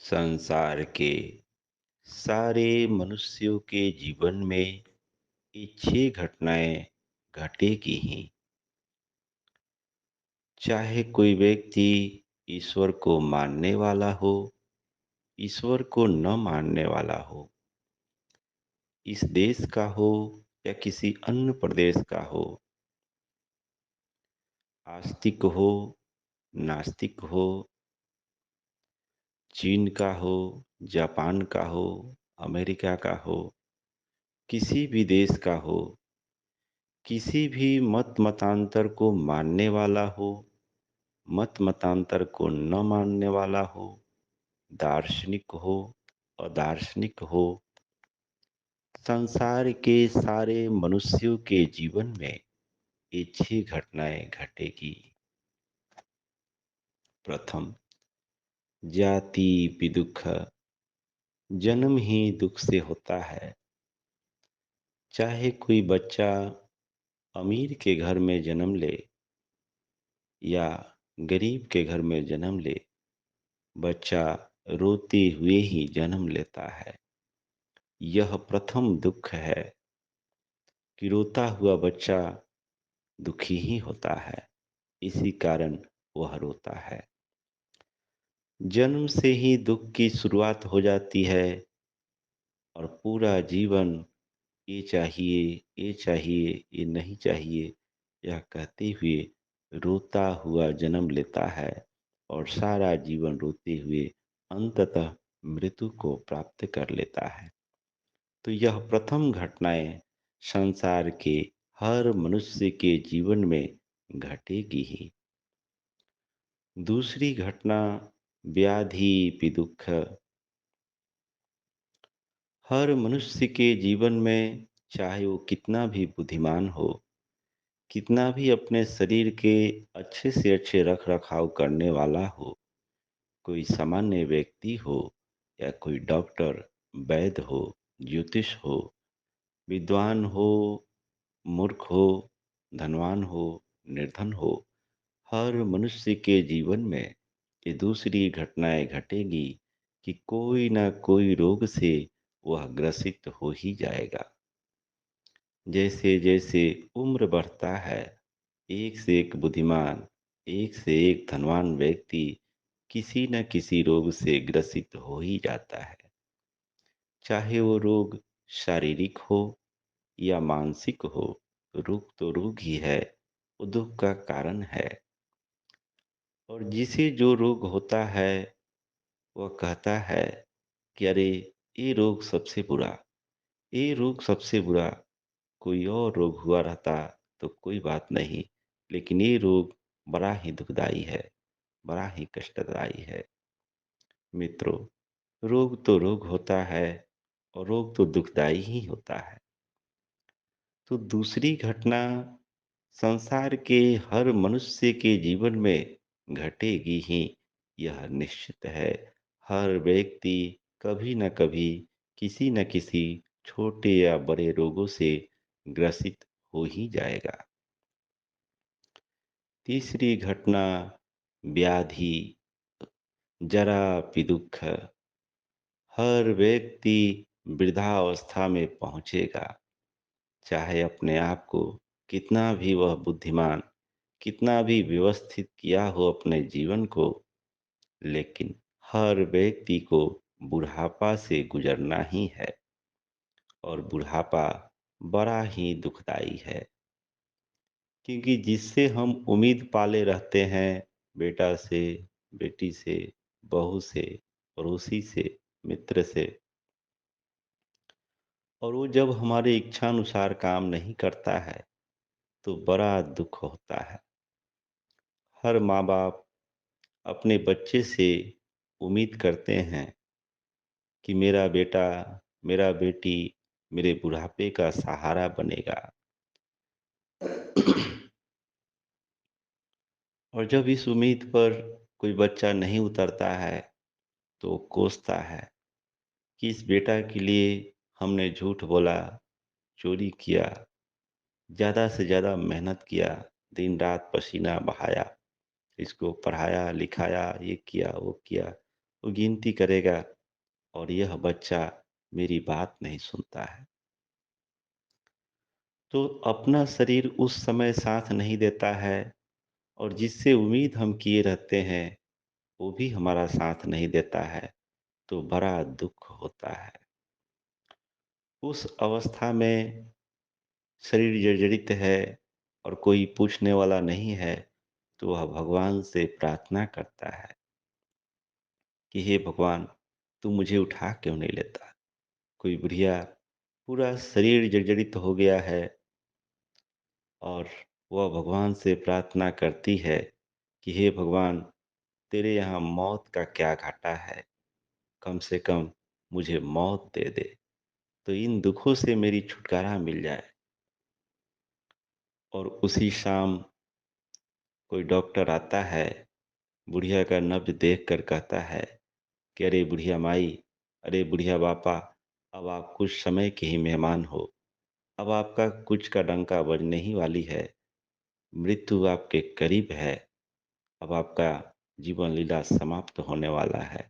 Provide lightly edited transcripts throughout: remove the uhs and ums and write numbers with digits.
संसार के सारे मनुष्यों के जीवन में ये 6 घटनाएं घटेगी ही। चाहे कोई व्यक्ति ईश्वर को मानने वाला हो, ईश्वर को न मानने वाला हो, इस देश का हो या किसी अन्य प्रदेश का हो, आस्तिक हो, नास्तिक हो, चीन का हो, जापान का हो, अमेरिका का हो, किसी भी देश का हो, किसी भी मत मतांतर को मानने वाला हो, मत मतांतर को न मानने वाला हो, दार्शनिक हो, अदार्शनिक हो, संसार के सारे मनुष्यों के जीवन में ये 6 घटनाएं घटेगी। प्रथम, जाति विदुख। जन्म ही दुख से होता है। चाहे कोई बच्चा अमीर के घर में जन्म ले या गरीब के घर में जन्म ले, बच्चा रोते हुए ही जन्म लेता है। यह प्रथम दुख है कि रोता हुआ बच्चा दुखी ही होता है, इसी कारण वह रोता है। जन्म से ही दुख की शुरुआत हो जाती है और पूरा जीवन ये चाहिए, ये चाहिए, ये नहीं चाहिए, यह कहते हुए रोता हुआ जन्म लेता है और सारा जीवन रोते हुए अंततः मृत्यु को प्राप्त कर लेता है। तो यह प्रथम घटनाएं संसार के हर मनुष्य के जीवन में घटेगी ही। दूसरी घटना, व्याधि विदुख। हर मनुष्य के जीवन में, चाहे वो कितना भी बुद्धिमान हो, कितना भी अपने शरीर के अच्छे से अच्छे रख रखाव करने वाला हो, कोई सामान्य व्यक्ति हो या कोई डॉक्टर, वैद्य हो, ज्योतिष हो, विद्वान हो, मूर्ख हो, धनवान हो, निर्धन हो, हर मनुष्य के जीवन में ये दूसरी घटनाएं घटेगी कि कोई ना कोई रोग से वह ग्रसित हो ही जाएगा। जैसे जैसे उम्र बढ़ता है, एक से एक बुद्धिमान, एक से एक धनवान व्यक्ति किसी न किसी रोग से ग्रसित हो ही जाता है। चाहे वो रोग शारीरिक हो या मानसिक हो, रोग तो रोग ही है, वो दुख का कारण है। और जिसे जो रोग होता है, वह कहता है कि अरे, ये रोग सबसे बुरा, ये रोग सबसे बुरा। कोई और रोग हुआ रहता तो कोई बात नहीं, लेकिन ये रोग बड़ा ही दुखदाई है, बड़ा ही कष्टदायी है। मित्रों, रोग तो रोग होता है और रोग तो दुखदाई ही होता है। तो दूसरी घटना संसार के हर मनुष्य के जीवन में घटेगी ही, यह निश्चित है। हर व्यक्ति कभी न कभी किसी न किसी छोटे या बड़े रोगों से ग्रसित हो ही जाएगा। तीसरी घटना, व्याधि, जरा विदुख। हर व्यक्ति वृद्धावस्था में पहुंचेगा, चाहे अपने आप को कितना भी वह बुद्धिमान, कितना भी व्यवस्थित किया हो अपने जीवन को, लेकिन हर व्यक्ति को बुढ़ापा से गुजरना ही है और बुढ़ापा बड़ा ही दुखदाई है। क्योंकि जिससे हम उम्मीद पाले रहते हैं, बेटा से, बेटी से, बहू से, पड़ोसी से, मित्र से, और वो जब हमारे इच्छानुसार काम नहीं करता है तो बड़ा दुख होता है। हर माँ बाप अपने बच्चे से उम्मीद करते हैं कि मेरा बेटा, मेरा बेटी मेरे बुढ़ापे का सहारा बनेगा। और जब इस उम्मीद पर कोई बच्चा नहीं उतरता है तो कोसता है कि इस बेटा के लिए हमने झूठ बोला, चोरी किया, ज़्यादा से ज़्यादा मेहनत किया, दिन रात पसीना बहाया, इसको पढ़ाया लिखाया, ये किया वो किया, वो गिनती करेगा और यह बच्चा मेरी बात नहीं सुनता है। तो अपना शरीर उस समय साथ नहीं देता है और जिससे उम्मीद हम किए रहते हैं, वो भी हमारा साथ नहीं देता है, तो बड़ा दुःख होता है। उस अवस्था में शरीर जर्जरित है और कोई पूछने वाला नहीं है, तो वह भगवान से प्रार्थना करता है कि हे भगवान, तू मुझे उठा क्यों नहीं लेता? कोई बुढ़िया पूरा शरीर जर्जरित हो गया है और वह भगवान से प्रार्थना करती है कि हे भगवान, तेरे यहाँ मौत का क्या घाटा है? कम से कम मुझे मौत दे दे, तो इन दुखों से मेरी छुटकारा मिल जाए। और उसी शाम कोई डॉक्टर आता है, बुढ़िया का नब्ज देखकर कहता है कि अरे बुढ़िया माई, अरे बुढ़िया बापा, अब आप कुछ समय के ही मेहमान हो। अब आपका कुछ का डंका बजने ही वाली है। मृत्यु आपके करीब है। अब आपका जीवन लीला समाप्त होने वाला है।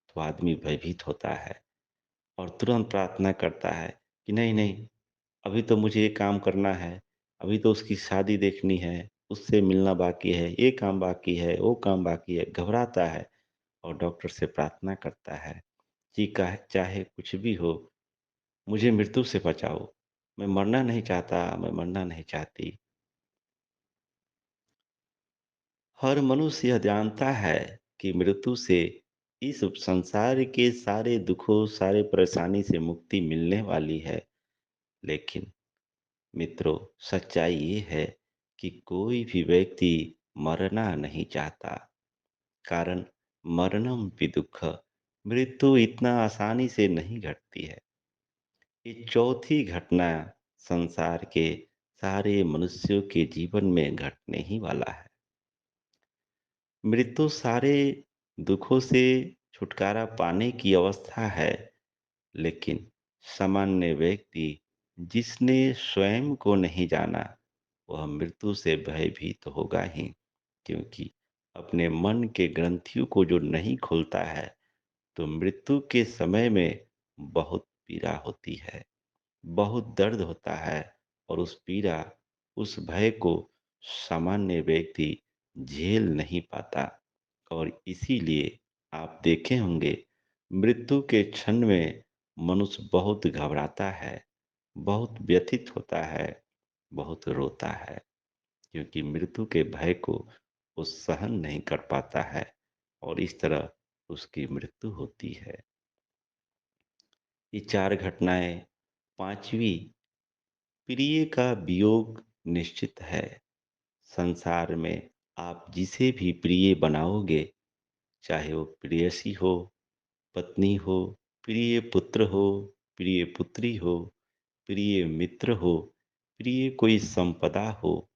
तो आदमी भयभीत होता है और तुरंत प्रार्थना करता है कि नहीं नहीं, अभी तो मुझे ये काम करना है, अभी तो उसकी शादी देखनी है, उससे मिलना बाकी है, ये काम बाकी है, वो काम बाकी है, घबराता है और डॉक्टर से प्रार्थना करता है कि चाहे कुछ भी हो, मुझे मृत्यु से बचाओ। मैं मरना नहीं चाहता, मैं मरना नहीं चाहती। हर मनुष्य यह जानता है कि मृत्यु से इस संसार के सारे दुखों, सारे परेशानी से मुक्ति मिलने वाली है। लेकिन मित्रों, सच्चाई ये है कि कोई भी व्यक्ति मरना नहीं चाहता। कारण मरणम भी दुख, मृत्यु इतना आसानी से नहीं घटती है। ये चौथी घटना संसार के सारे मनुष्यों के जीवन में घटने ही वाला है। मृत्यु सारे दुखों से छुटकारा पाने की अवस्था है, लेकिन सामान्य व्यक्ति जिसने स्वयं को नहीं जाना, वह मृत्यु से भयभीत तो होगा ही, क्योंकि अपने मन के ग्रंथियों को जो नहीं खोलता है, तो मृत्यु के समय में बहुत पीड़ा होती है, बहुत दर्द होता है और उस पीड़ा, उस भय को सामान्य व्यक्ति झेल नहीं पाता। और इसीलिए आप देखे होंगे, मृत्यु के क्षण में मनुष्य बहुत घबराता है, बहुत व्यथित होता है, बहुत रोता है, क्योंकि मृत्यु के भय को वो सहन नहीं कर पाता है और इस तरह उसकी मृत्यु होती है। ये चार घटनाएं। पांचवी, प्रिय का वियोग निश्चित है। संसार में आप जिसे भी प्रिय बनाओगे, चाहे वो प्रेयसी हो, पत्नी हो, प्रिय पुत्र हो, प्रिय पुत्री हो, प्रिय मित्र हो, प्रिय कोई संपदा हो,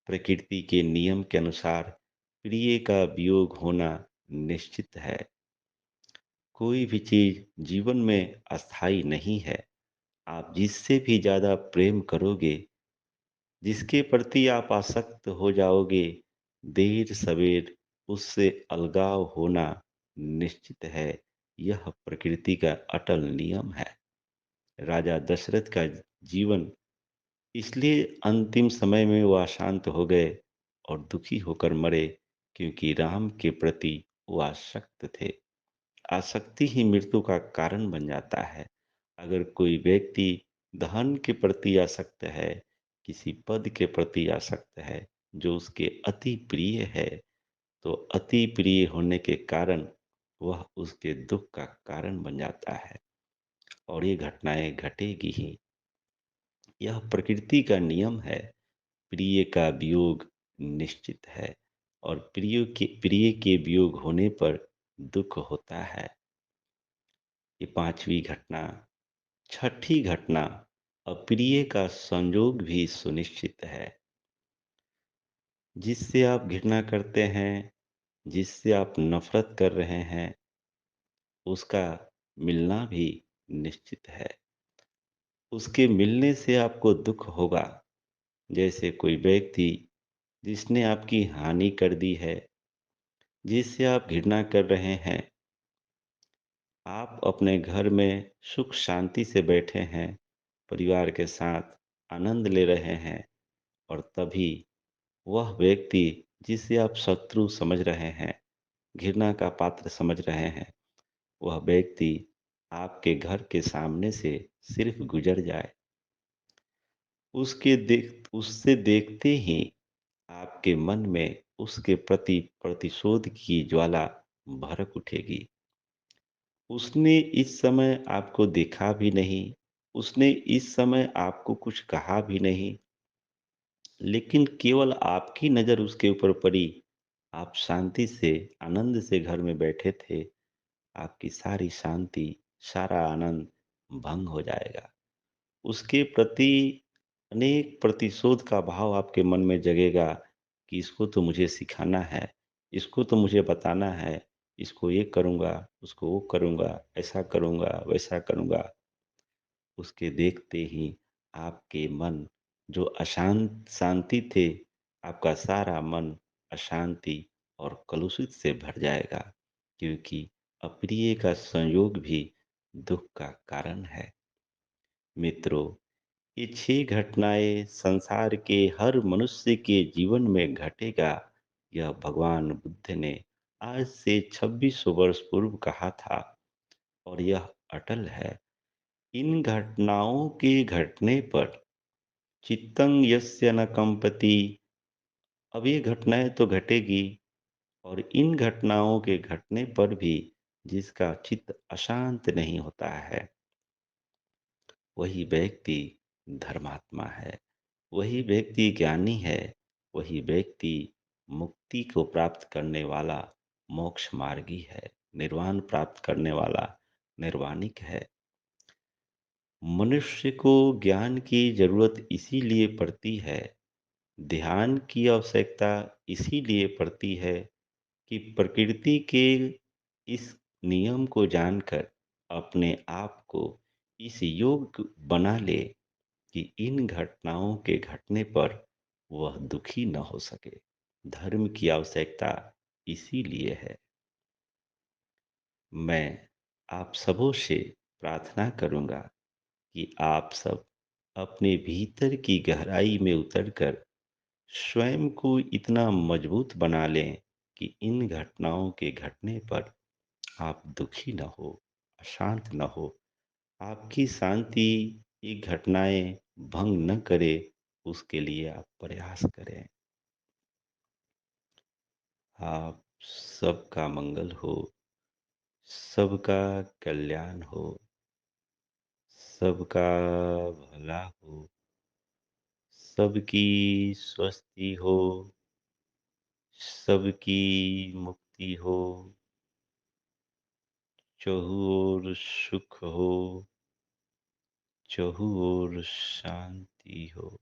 प्रकृति के नियम के अनुसार प्रिय का वियोग होना निश्चित है। कोई भी चीज जीवन में अस्थाई नहीं है। आप जिससे भी ज्यादा प्रेम करोगे, जिसके प्रति आप आसक्त हो जाओगे, देर सवेर उससे अलगाव होना निश्चित है। यह प्रकृति का अटल नियम है। राजा दशरथ का जीवन इसलिए अंतिम समय में वो अशांत हो गए और दुखी होकर मरे, क्योंकि राम के प्रति वो आसक्त थे। आसक्ति ही मृत्यु का कारण बन जाता है। अगर कोई व्यक्ति धन के प्रति आसक्त है, किसी पद के प्रति आसक्त है, जो उसके अति प्रिय है, तो अति प्रिय होने के कारण वह उसके दुख का कारण बन जाता है और ये घटनाएं घटेगी ही। यह प्रकृति का नियम है। प्रिय का वियोग निश्चित है और प्रिय के वियोग होने पर दुख होता है। ये पांचवी घटना। छठी घटना, अप्रिय का संयोग भी सुनिश्चित है। जिससे आप घृणा करते हैं, जिससे आप नफरत कर रहे हैं, उसका मिलना भी निश्चित है। उसके मिलने से आपको दुख होगा। जैसे कोई व्यक्ति जिसने आपकी हानि कर दी है, जिससे आप घृणा कर रहे हैं, आप अपने घर में सुख शांति से बैठे हैं, परिवार के साथ आनंद ले रहे हैं और तभी वह व्यक्ति जिसे आप शत्रु समझ रहे हैं, घृणा का पात्र समझ रहे हैं, वह व्यक्ति आपके घर के सामने से सिर्फ गुजर जाए, उससे देखते ही आपके मन में उसके प्रति प्रतिशोध की ज्वाला भड़क उठेगी। उसने इस समय आपको देखा भी नहीं, उसने इस समय आपको कुछ कहा भी नहीं, लेकिन केवल आपकी नज़र उसके ऊपर पड़ी, आप शांति से, आनंद से घर में बैठे थे, आपकी सारी शांति, सारा आनंद भंग हो जाएगा। उसके प्रति अनेक प्रतिशोध का भाव आपके मन में जगेगा कि इसको तो मुझे सिखाना है, इसको तो मुझे बताना है, इसको ये करूँगा, उसको वो करूँगा, ऐसा करूँगा, वैसा करूँगा। उसके देखते ही आपके मन जो अशांत शांति थे, आपका सारा मन अशांति और कलुषित से भर जाएगा, क्योंकि अप्रिय का संयोग भी दुःख का कारण है। मित्रों, ये 6 घटनाएँ संसार के हर मनुष्य के जीवन में घटेगा, यह भगवान बुद्ध ने आज से 2600 वर्ष पूर्व कहा था और यह अटल है। इन घटनाओं के घटने पर चित्तं यस्य न कंपति, अब ये घटनाएँ तो घटेगी और इन घटनाओं के घटने पर भी जिसका चित्त अशांत नहीं होता है, वही व्यक्ति धर्मात्मा है, वही व्यक्ति ज्ञानी है, वही व्यक्ति मुक्ति को प्राप्त करने वाला मोक्ष मार्गी है, निर्वाण प्राप्त करने वाला निर्वाणिक है। मनुष्य को ज्ञान की ज़रूरत इसीलिए पड़ती है, ध्यान की आवश्यकता इसीलिए पड़ती है कि प्रकृति के इस नियम को जानकर अपने आप को इस योग्य बना ले कि इन घटनाओं के घटने पर वह दुखी न हो सके। धर्म की आवश्यकता इसीलिए है। मैं आप सबों से प्रार्थना करूँगा कि आप सब अपने भीतर की गहराई में उतरकर स्वयं को इतना मजबूत बना लें कि इन घटनाओं के घटने पर आप दुखी न हो, अशांत न हो। आपकी शांति ये घटनाएँ भंग न करे, उसके लिए आप प्रयास करें। आप सबका मंगल हो, सबका कल्याण हो, सबका भला हो, सबकी स्वस्ति हो, सबकी मुक्ति हो, चहु ओर सुख हो, चहु ओर शांति हो।